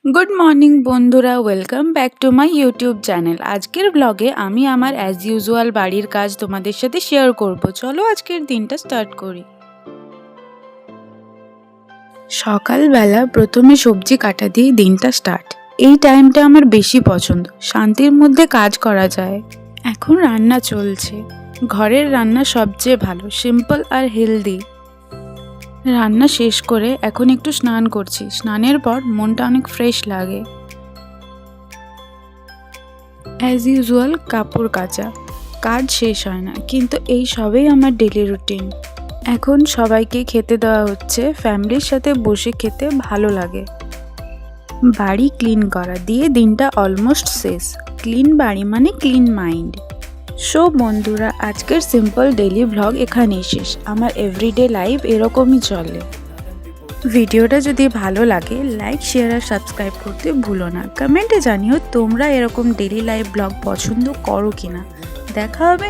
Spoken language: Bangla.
গুড মর্নিং বন্ধুরা, welcome back to my YouTube channel. আজকের ব্লগে আমি আমার অ্যাজ ইউজুয়াল বাড়ির কাজ তোমাদের সাথে শেয়ার করব। চলো আজকের দিনটা স্টার্ট করি। সকালবেলা প্রথমে সবজি কাটা দিয়ে দিনটা স্টার্ট। এই টাইমটা আমার বেশি পছন্দ, শান্তির মধ্যে কাজ করা যায়। এখন রান্না চলছে। ঘরের রান্না সবচেয়ে ভালো, সিম্পল আর হেলদি। রান্না শেষ করে এখন একটু স্নান করছি। স্নানের পর মনটা অনেক ফ্রেশ লাগে। অ্যাজ ইউজুয়াল কাপড় কাচা। কাজ শেষ হয় না, কিন্তু এই সবেই আমার ডেলি রুটিন। এখন সবাইকে খেতে দেওয়া হচ্ছে। ফ্যামিলির সাথে বসে খেতে ভালো লাগে। বাড়ি ক্লিন করা দিয়ে দিনটা অলমোস্ট শেষ। ক্লিন বাড়ি মানে ক্লিন মাইন্ড। সো বন্ধুরা, আজকের সিম্পল ডেলি ব্লগ এখানেই শেষ। আমার এভরিডে লাইফ এরকমই চলে। ভিডিওটা যদি ভালো লাগে লাইক, শেয়ার আর সাবস্ক্রাইব করতে ভুলো না। কমেন্টে জানিও তোমরা এরকম ডেলি লাইফ ব্লগ পছন্দ করো কিনা। দেখা হবে